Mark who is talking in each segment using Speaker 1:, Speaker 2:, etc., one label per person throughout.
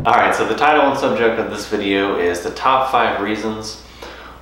Speaker 1: Alright, so the title and subject of this video is the top 5 reasons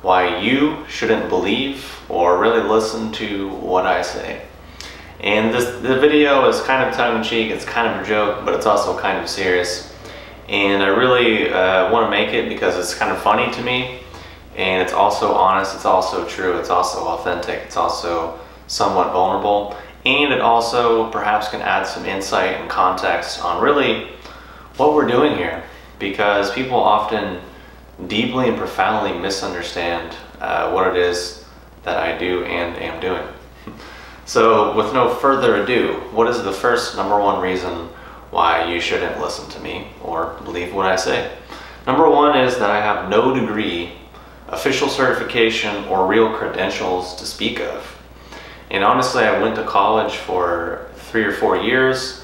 Speaker 1: why you shouldn't believe or really listen to what I say. And the video is kind of tongue-in-cheek, it's kind of a joke, but it's also kind of serious. And I really want to make it because it's kind of funny to me, and it's also honest, it's also true, it's also authentic, it's also somewhat vulnerable, and it also perhaps can add some insight and context on really what we're doing here, because people often deeply and profoundly misunderstand what it is that I do and am doing. So with no further ado, what is the first #1 reason why you shouldn't listen to me or believe what I say? #1 is that I have no degree, official certification, or real credentials to speak of. And honestly, I went to college for 3 or 4 years,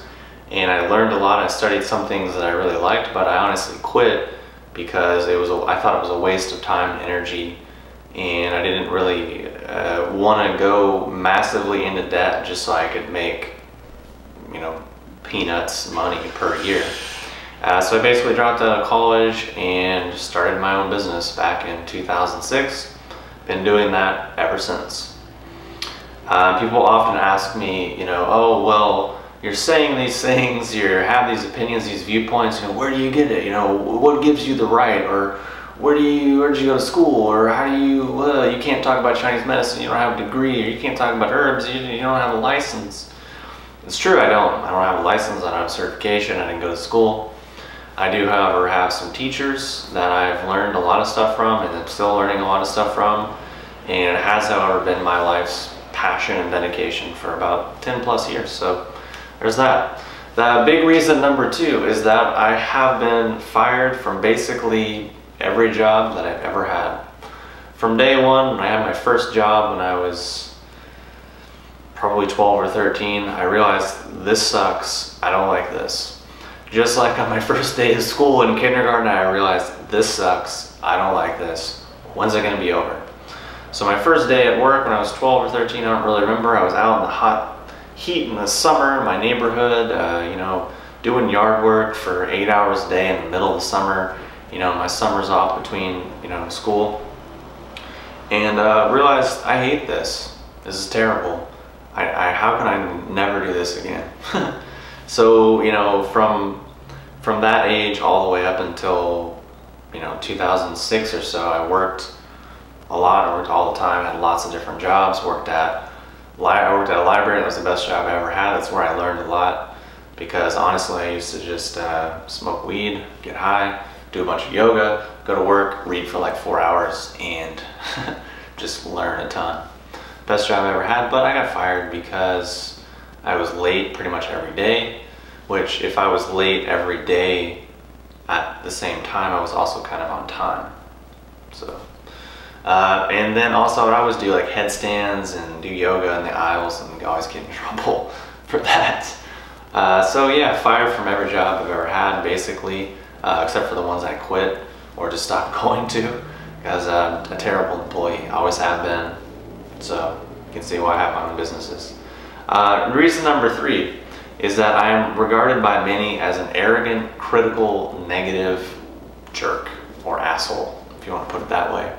Speaker 1: and I learned a lot. I studied some things that I really liked, but I honestly quit because I thought it was a waste of time and energy, and I didn't really want to go massively into debt just so I could make, peanuts money per year. So I basically dropped out of college and started my own business back in 2006. Been doing that ever since. People often ask me, oh, well, you're saying these things, you have these opinions, these viewpoints, where do you get it? What gives you the right? Or where'd you go to school? Or how do you can't talk about Chinese medicine, you don't have a degree, or you can't talk about herbs, you don't have a license. It's true, I don't have a license, I don't have a certification, I didn't go to school. I do, however, have some teachers that I've learned a lot of stuff from, and I'm still learning a lot of stuff from. And it has, however, been my life's passion and dedication for about 10 plus years. So there's that. The big reason #2 is that I have been fired from basically every job that I've ever had. From day one, when I had my first job when I was probably 12 or 13, I realized this sucks, I don't like this. Just like on my first day of school in kindergarten, I realized this sucks, I don't like this. When's it gonna be over? So my first day at work when I was 12 or 13, I don't really remember. I was out in the hot heat in the summer in my neighborhood, doing yard work for 8 hours a day in the middle of the summer. My summer's off between, school. And realized I hate this. This is terrible. How can I never do this again? So, from that age all the way up until, 2006 or so, I worked a lot. I worked all the time, had lots of different jobs, I worked at a library. That was the best job I ever had. That's where I learned a lot, because honestly I used to just smoke weed, get high, do a bunch of yoga, go to work, read for like 4 hours, and just learn a ton. Best job I ever had, but I got fired because I was late pretty much every day, which if I was late every day at the same time, I was also kind of on time. So. And then also I would always do like headstands and do yoga in the aisles, and always get in trouble for that. So yeah, fired from every job I've ever had basically, except for the ones I quit or just stopped going to, because I'm a terrible employee, always have been. So you can see why I have my own businesses. Reason #3 is that I am regarded by many as an arrogant, critical, negative jerk or asshole, if you want to put it that way.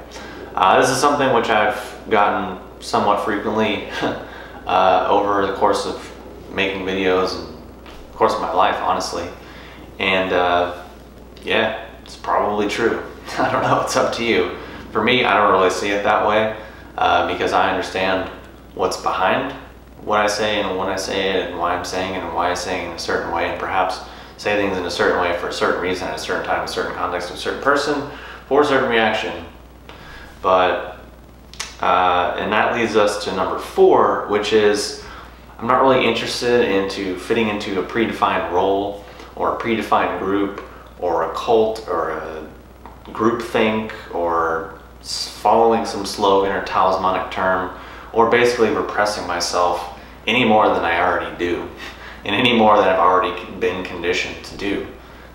Speaker 1: This is something which I've gotten somewhat frequently over the course of making videos and the course of my life, honestly. And yeah, it's probably true. I don't know, it's up to you. For me, I don't really see it that way because I understand what's behind what I say and when I say it and why I'm saying it and why I'm saying it in a certain way, and perhaps say things in a certain way for a certain reason at a certain time, a certain context, a certain person, for a certain reaction. But, and that leads us to #4, which is I'm not really interested into fitting into a predefined role or a predefined group or a cult or a group think or following some slogan or talismanic term, or basically repressing myself any more than I already do and any more than I've already been conditioned to do.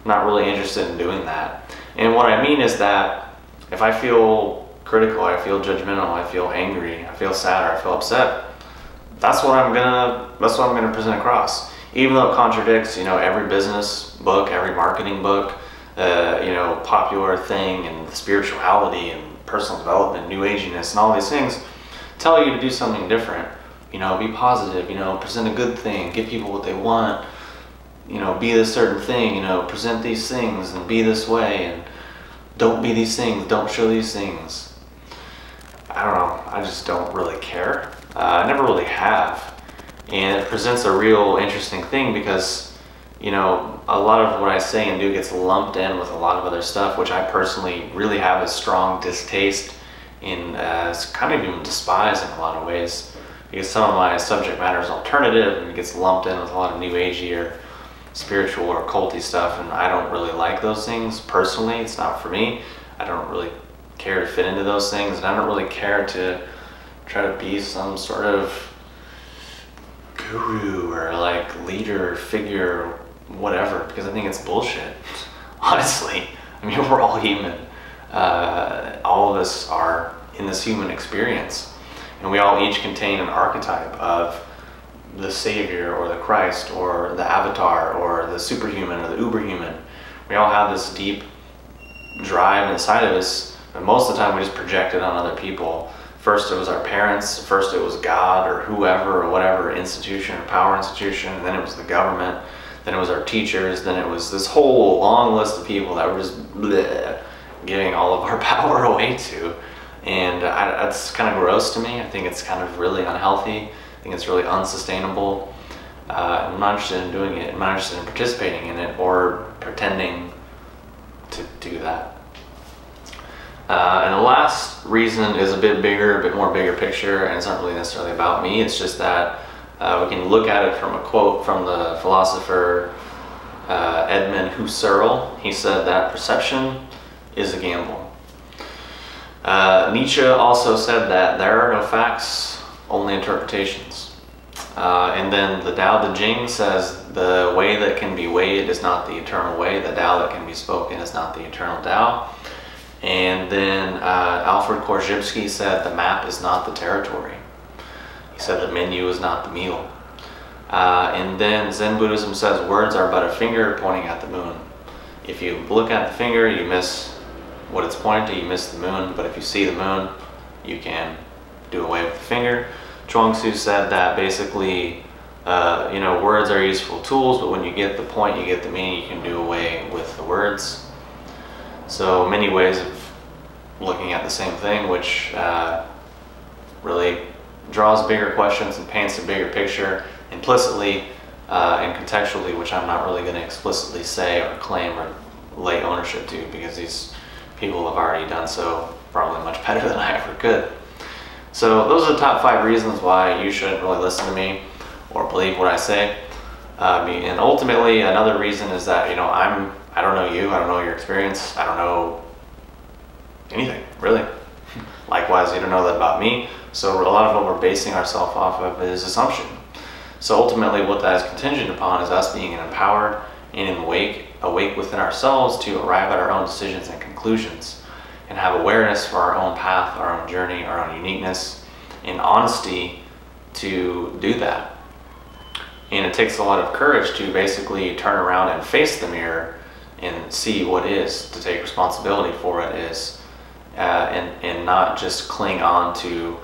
Speaker 1: I'm not really interested in doing that. And what I mean is that if I feel critical, I feel judgmental, I feel angry, I feel sad, or I feel upset, that's what I'm gonna present across. Even though it contradicts, every business book, every marketing book, popular thing, and spirituality and personal development, new aginess, and all these things tell you to do something different. Be positive, present a good thing, give people what they want, be this certain thing, present these things and be this way, and don't be these things, don't show these things. I don't know, I just don't really care. I never really have. And it presents a real interesting thing because, a lot of what I say and do gets lumped in with a lot of other stuff, which I personally really have a strong distaste in, kind of even despise in a lot of ways, because some of my subject matter is alternative and it gets lumped in with a lot of new agey or spiritual or occulty stuff, and I don't really like those things personally. It's not for me. I don't really care to fit into those things, and I don't really care to try to be some sort of guru or like leader figure, whatever, because I think it's bullshit. Honestly, I mean, we're all human. All of us are in this human experience, and we all each contain an archetype of the Savior or the Christ or the Avatar or the superhuman or the uberhuman. We all have this deep drive inside of us, and most of the time we just project it on other people. First it was our parents, first it was God or whoever or whatever institution or power institution, and then it was the government, then it was our teachers, then it was this whole long list of people that were just bleh, giving all of our power away to. And that's kind of gross to me. I think it's kind of really unhealthy. I think it's really unsustainable. I'm not interested in doing it. I'm not interested in participating in it or pretending to do that. And the last reason is a bit bigger, a bit more bigger picture, and it's not really necessarily about me. It's just that we can look at it from a quote from the philosopher Edmund Husserl. He said that perception is a gamble. Nietzsche also said that there are no facts, only interpretations. And then the Tao Te Ching says the way that can be weighed is not the eternal way, the Tao that can be spoken is not the eternal Tao. And then Alfred Korzybski said the map is not the territory. He said the menu is not the meal. And then Zen Buddhism says words are but a finger pointing at the moon. If you look at the finger, you miss what it's pointing to, you miss the moon, but if you see the moon, you can do away with the finger. Chuang Tzu said that basically, words are useful tools, but when you get the point, you get the meaning, you can do away with the words. So many ways of looking at the same thing, which really draws bigger questions and paints a bigger picture implicitly and contextually, which I'm not really going to explicitly say or claim or lay ownership to, because these people have already done so probably much better than I ever could. So those are the top 5 reasons why you shouldn't really listen to me or believe what I say. And ultimately, another reason is that, I don't know you, I don't know your experience, I don't know anything, really. Likewise, you don't know that about me. So a lot of what we're basing ourselves off of is assumption. So ultimately, what that is contingent upon is us being empowered and awake within ourselves to arrive at our own decisions and conclusions, and have awareness for our own path, our own journey, our own uniqueness, and honesty to do that. And it takes a lot of courage to basically turn around and face the mirror and see what is, to take responsibility for it is, and not just cling on to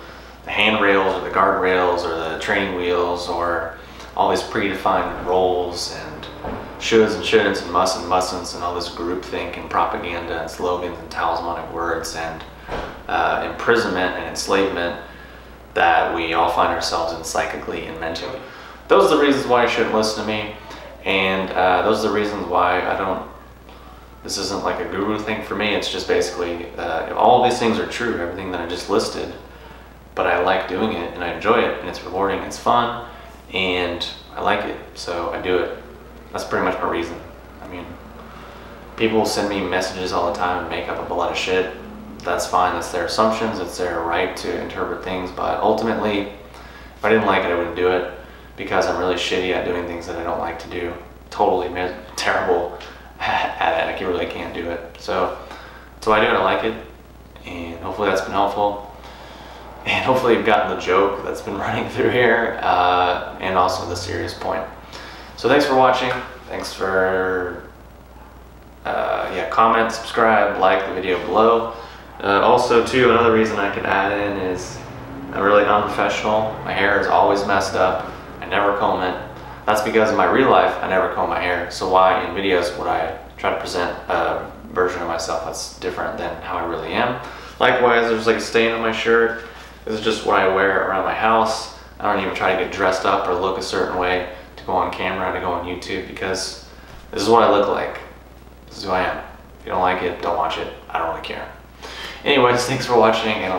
Speaker 1: the handrails or the guardrails or the training wheels or all these predefined roles and shoulds and shouldn'ts and musts and mustn'ts and all this groupthink and propaganda and slogans and talismanic words and imprisonment and enslavement that we all find ourselves in psychically and mentally. Those are the reasons why you shouldn't listen to me, and those are the reasons why this isn't like a guru thing for me. It's just basically, all of these things are true, everything that I just listed, but I like doing it and I enjoy it and it's rewarding, it's fun, and I like it, so I do it. That's pretty much my reason. I mean, people send me messages all the time and make up a lot of shit. That's fine, that's their assumptions, it's their right to interpret things, but ultimately, if I didn't like it, I wouldn't do it, because I'm really shitty at doing things that I don't like to do. Totally terrible at it, I really can't do it. So I do it, I like it, and hopefully that's been helpful. And hopefully you've gotten the joke that's been running through here, and also the serious point. So thanks for watching. Thanks for Yeah, comment, subscribe, like the video below. Also, too, another reason I could add in is I'm really unprofessional. My hair is always messed up. I never comb it. That's because in my real life, I never comb my hair. So why in videos would I try to present a version of myself that's different than how I really am? Likewise, there's like a stain on my shirt. This is just what I wear around my house. I don't even try to get dressed up or look a certain way to go on camera, to go on YouTube, because this is what I look like. This is who I am. If you don't like it, don't watch it. I don't really care. Anyways, thanks for watching, and I'll talk